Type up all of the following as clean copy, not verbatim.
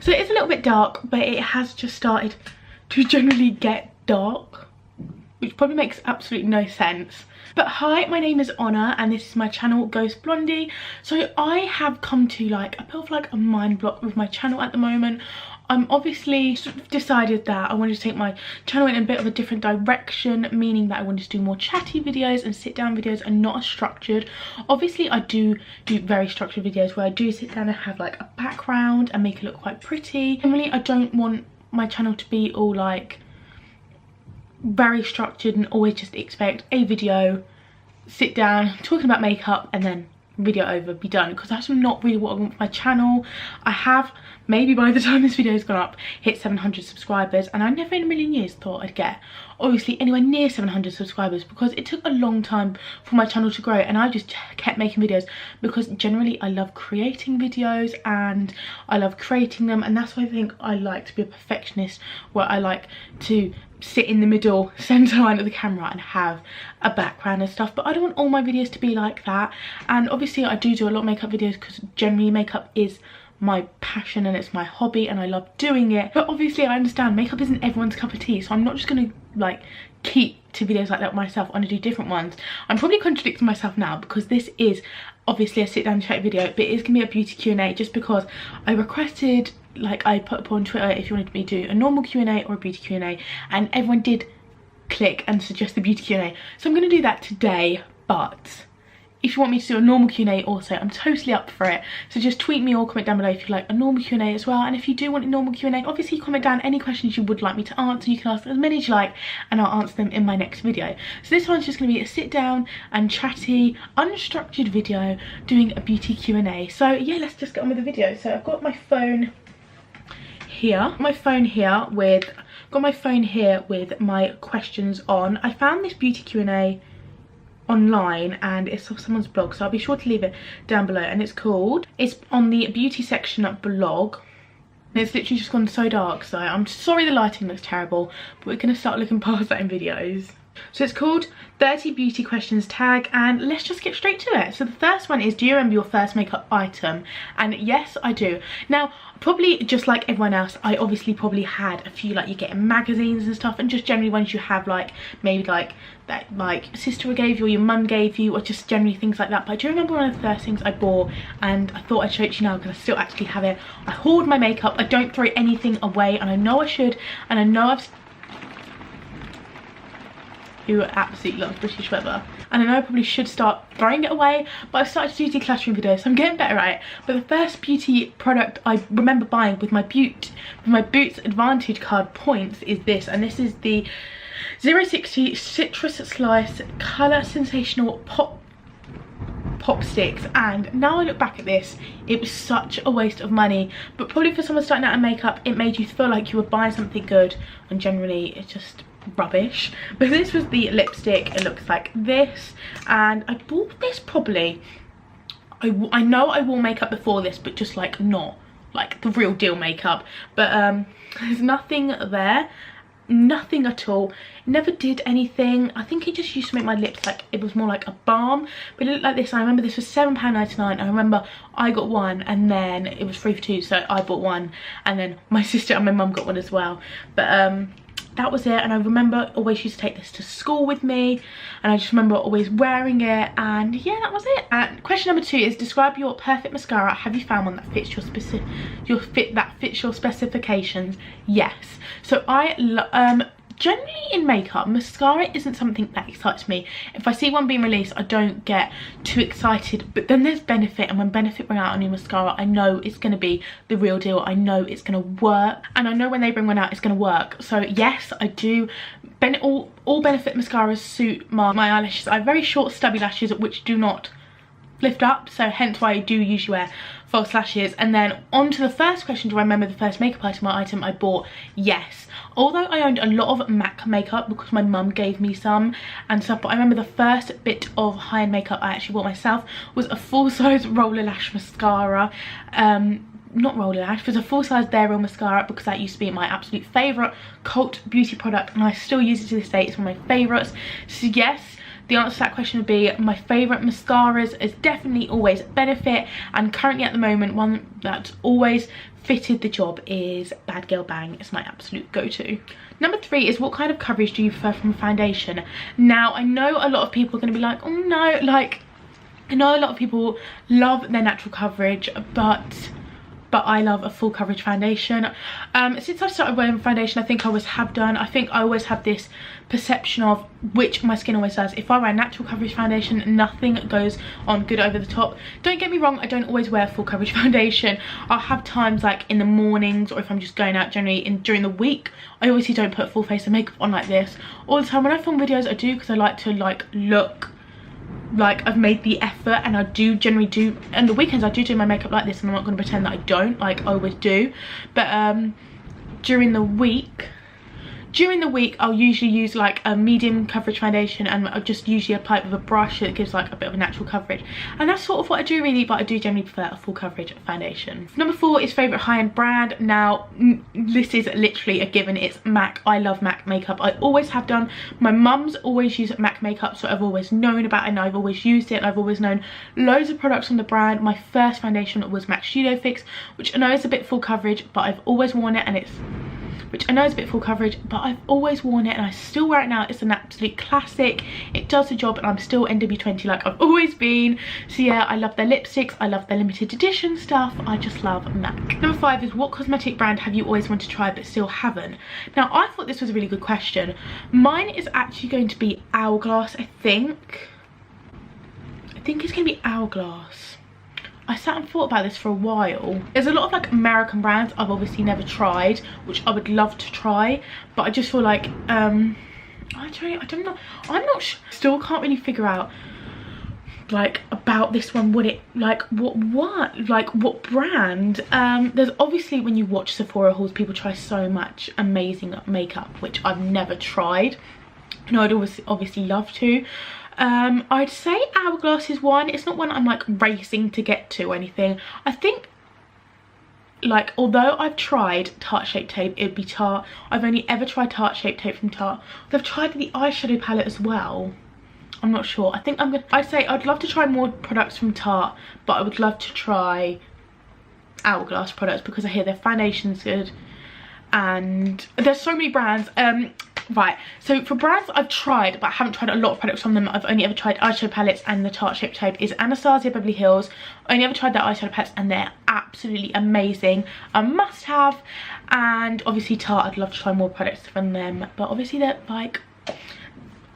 So it is a little bit dark, but it has just started to generally get dark, which probably makes absolutely no sense. But hi, my name is Honor and this is my channel Ghost Blondie. So I have come to like a bit of like a mind block with my channel at the moment. I'm obviously sort of decided that I wanted to take my channel in a bit of a different direction, meaning that I wanted to do more chatty videos and sit down videos and not as structured. Obviously I do very structured videos where I do sit down and have like a background and make it look quite pretty. Generally I don't want my channel to be all like very structured and always just expect a video, sit down, talking about makeup and then video over, be done, because that's not really what I want for my channel. I have, maybe by the time this video has gone up, hit 700 subscribers, and I never in a million years thought I'd get obviously anywhere near 700 subscribers, because it took a long time for my channel to grow and I just kept making videos because generally I love creating videos and I love creating them, and that's why I think I like to be a perfectionist, where I like to sit in the middle center line of the camera and have a background and stuff. But I don't want all my videos to be like that, and obviously I do a lot of makeup videos because generally makeup is my passion and it's my hobby and I love doing it. But obviously I understand makeup isn't everyone's cup of tea, so I'm not just gonna like keep to videos like that myself. I'm gonna do different ones. I'm probably contradicting myself now because this is obviously a sit down chat video, but it is gonna be a beauty Q&A just because I requested, like I put up on Twitter if you wanted me to do a normal Q&A or a beauty Q&A, and everyone did click and suggest the beauty Q&A. So I'm gonna do that today, but if you want me to do a normal Q&A also, I'm totally up for it. So just tweet me or comment down below if you like a normal Q&A as well. And if you do want a normal Q&A, obviously comment down any questions you would like me to answer. You can ask as many as you like and I'll answer them in my next video. So this one's just going to be a sit down and chatty, unstructured video doing a beauty Q&A. So yeah, let's just get on with the video. So I've got my phone here. Got my phone here with my questions on. I found this beauty Q&A online and it's off someone's blog, so I'll be sure to leave it down below, and it's on the beauty section blog, and it's literally just gone so dark, so I'm sorry the lighting looks terrible, but we're gonna start looking past that in videos. So it's called 30 beauty questions tag, and let's just get straight to it. So the first one is, do you remember your first makeup item? And yes, I do. Now probably just like everyone else, I obviously probably had a few like you get in magazines and stuff, and just generally ones you have like maybe like that like sister gave you or your mum gave you, or just generally things like that. But I do remember one of the first things I bought, and I thought I'd show it to you now because I still actually have it. I hoard my makeup, I don't throw anything away, and I know I should, and I know who absolutely loves British weather, and I know I probably should start throwing it away, but I've started to do decluttering videos, so I'm getting better at it. But the first beauty product I remember buying with my Boots Advantage card points is this, and this is the 060 Citrus Slice Colour Sensational Pop Sticks. And now I look back at this, it was such a waste of money, but probably for someone starting out in makeup it made you feel like you were buying something good, and generally it's just rubbish. But this was the lipstick, it looks like this, and I bought this probably, I know I wore makeup before this, but just like not like the real deal makeup, but there's nothing there, nothing at all. It never did anything. I think it just used to make my lips like, it was more like a balm, but it looked like this. I remember this was £7.99. I remember I got one and then it was free for two, so I bought one, and then my sister and my mum got one as well. But that was it, and I remember always used to take this to school with me, and I just remember always wearing it, and yeah, that was it. And question number 2 is, describe your perfect mascara. Have you found one that fits your specifications? Yes. So generally in makeup, mascara isn't something that excites me. If I see one being released, I don't get too excited, but then there's Benefit, and when Benefit bring out a new mascara, I know it's going to be the real deal. I know it's going to work, and I know when they bring one out it's going to work. So yes, I do. All Benefit mascaras suit my eyelashes. I have very short stubby lashes which do not lift up, so hence why I do usually wear false lashes. And then on to the first question, do I remember the first makeup item I bought? Yes. Although I owned a lot of MAC makeup because my mum gave me some and stuff, but I remember the first bit of high-end makeup I actually bought myself was a full-size roller lash mascara. Not roller lash, it was a full-size Bare Real mascara, because that used to be my absolute favourite cult beauty product, and I still use it to this day. It's one of my favourites. So yes, the answer to that question would be my favourite mascaras is definitely always Benefit, and currently at the moment one that's always fitted the job is Bad Girl Bang. It's my absolute go-to. Number 3 is, what kind of coverage do you prefer from foundation? Now, I know a lot of people are going to be like, oh no, like, I know a lot of people love their natural coverage, but I love a full coverage foundation. Since I've started wearing foundation, I think I always have done. I think I always have this perception of, which my skin always does, if I wear natural coverage foundation, nothing goes on good over the top. Don't get me wrong, I don't always wear full coverage foundation. I'll have times like in the mornings, or if I'm just going out generally during the week, I obviously don't put full face of makeup on like this all the time. When I film videos, I do, because I like to like look like I've made the effort, and I do generally do, and the weekends I do my makeup like this, and I'm not going to pretend that I don't, like I always do. But during the week I'll usually use like a medium coverage foundation, and I'll just usually apply it with a brush that gives like a bit of a natural coverage, and that's sort of what I do really, but I do generally prefer a full coverage foundation. Number 4 is favourite high-end brand. Now this is literally a given, it's MAC. I love MAC makeup, I always have done. My mum's always used MAC makeup, so I've always known about it and I've always used it. I've always known loads of products on the brand. My first foundation was MAC Studio Fix, which I know is a bit full coverage, but I've always worn it, and it's and I've always worn it, and I still wear it now. It's an absolute classic. It does the job, and I'm still NW20 like I've always been. So yeah, I love their lipsticks, I love their limited edition stuff. I just love MAC. Number 5 is, what cosmetic brand have you always wanted to try but still haven't? Now, I thought this was a really good question. Mine is actually going to be Hourglass. I think it's going to be Hourglass. I sat and thought about this for a while. There's a lot of like American brands I've obviously never tried, which I would love to try, but I just feel like I don't know, I'm not sure. Still can't really figure out like about this one, what it like, what brand. There's obviously, when you watch Sephora hauls, people try so much amazing makeup, which I've never tried. No, I'd always obviously love to. I'd say Hourglass is one. It's not one I'm like racing to get to or anything. I think, like, although I've tried Tarte Shape Tape, it'd be Tarte. I've only ever tried Tarte Shape Tape from Tarte. I've tried the eyeshadow palette as well. I'm not sure. I think I'd say I'd love to try more products from Tarte, but I would love to try Hourglass products because I hear their foundation's good, and there's so many brands. Right, so for brands I've tried but I haven't tried a lot of products from them, I've only ever tried eyeshadow palettes, and the Tarte Shape Tape is Anastasia Beverly Hills. I only ever tried their eyeshadow palettes, and they're absolutely amazing, a must have. And obviously Tarte, I'd love to try more products from them, but obviously they're like,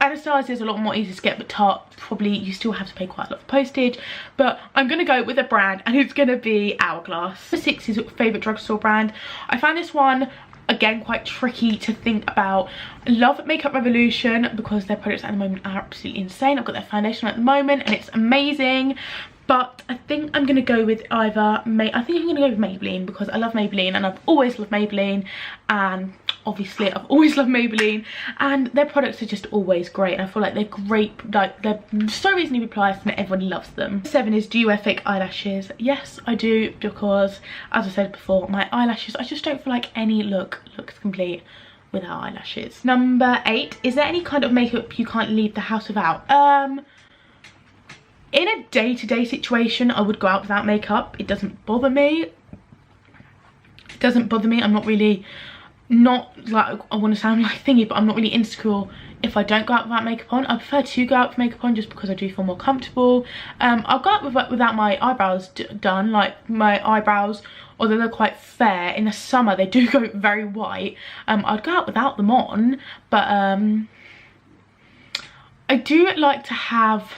Anastasia is a lot more easy to get, but Tarte, probably you still have to pay quite a lot for postage. But I'm gonna go with a brand, and it's gonna be Hourglass. Number 6 is favourite drugstore brand. I found this one again quite tricky to think about. I love Makeup Revolution because their products at the moment are absolutely insane. I've got their foundation at the moment and it's amazing, but I think I'm gonna go with either I think I'm gonna go with Maybelline, because I love Maybelline and I've always loved Maybelline, and obviously I've always loved Maybelline, and their products are just always great, and I feel like they're great, like they're so reasonably priced and everyone loves them. 7 is, do you wear fake eyelashes? Yes, I do, because as I said before, my eyelashes, I just don't feel like any look looks complete without eyelashes. Number 8, is there any kind of makeup you can't leave the house without? In a day-to-day situation, I would go out without makeup. It doesn't bother me. I'm not really, not like, I want to sound like thingy, but I'm not really insecure if I don't go out without makeup on. I prefer to go out with makeup on just because I do feel more comfortable. I'll go out without my eyebrows done. Like, my eyebrows, although they're quite fair, in the summer they do go very white. I'd go out without them on, but I do like to have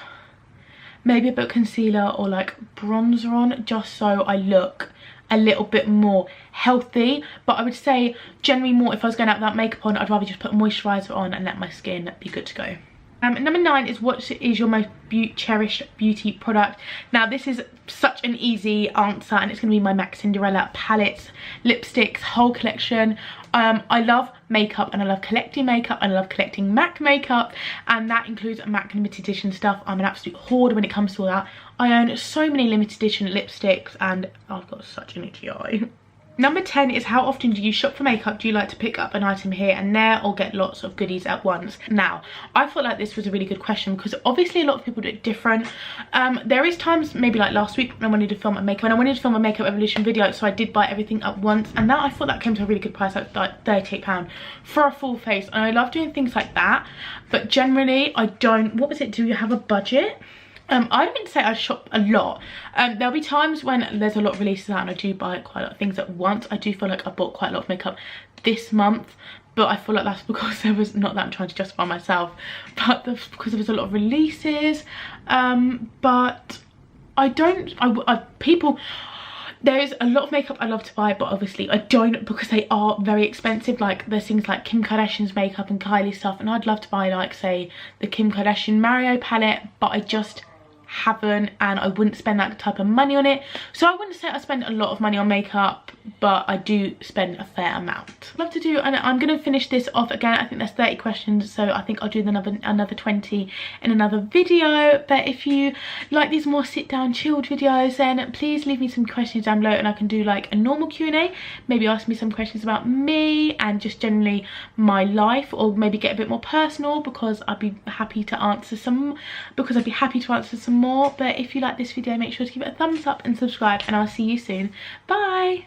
maybe a bit of concealer or like bronzer on, just so I look a little bit more healthy. But I would say generally more, if I was going out without makeup on, I'd rather just put moisturiser on and let my skin be good to go. Number 9 is, what is your most cherished beauty product? Now this is such an easy answer, and it's going to be my MAC Cinderella palettes, lipsticks, whole collection. I love makeup, and I love collecting makeup, and I love collecting MAC makeup, and that includes MAC limited edition stuff. I'm an absolute hoarder when it comes to all that. I own so many limited edition lipsticks, and I've got such an itchy eye. Number 10 is, how often do you shop for makeup? Do you like to pick up an item here and there or get lots of goodies at once? Now, I felt like this was a really good question because obviously a lot of people do it different. There is times, maybe like last week when I wanted to film a makeup evolution video, so I did buy everything at once, and that I thought that came to a really good price, like £38 for a full face, and I love doing things like that. But generally I don't. What was it? Do you have a budget? I don't mean to say I shop a lot. There'll be times when there's a lot of releases out and I do buy quite a lot of things at once. I do feel like I bought quite a lot of makeup this month, but I feel like that's because there was, not that I'm trying to justify myself, but because there was a lot of releases. But I don't, there is a lot of makeup I love to buy, but obviously I don't, because they are very expensive. Like there's things like Kim Kardashian's makeup and Kylie stuff, and I'd love to buy like, say, the Kim Kardashian Mario palette, but I just haven't, and I wouldn't spend that type of money on it. So I wouldn't say I spend a lot of money on makeup, but I do spend a fair amount. Love to do, and I'm gonna finish this off again. I think there's 30 questions, so I think I'll do another 20 in another video. But if you like these more sit down chilled videos, then please leave me some questions down below and I can do like a normal Q&A. Maybe ask me some questions about me and just generally my life, or maybe get a bit more personal, because I'd be happy to answer some more. But if you like this video, make sure to give it a thumbs up and subscribe, and I'll see you soon. Bye.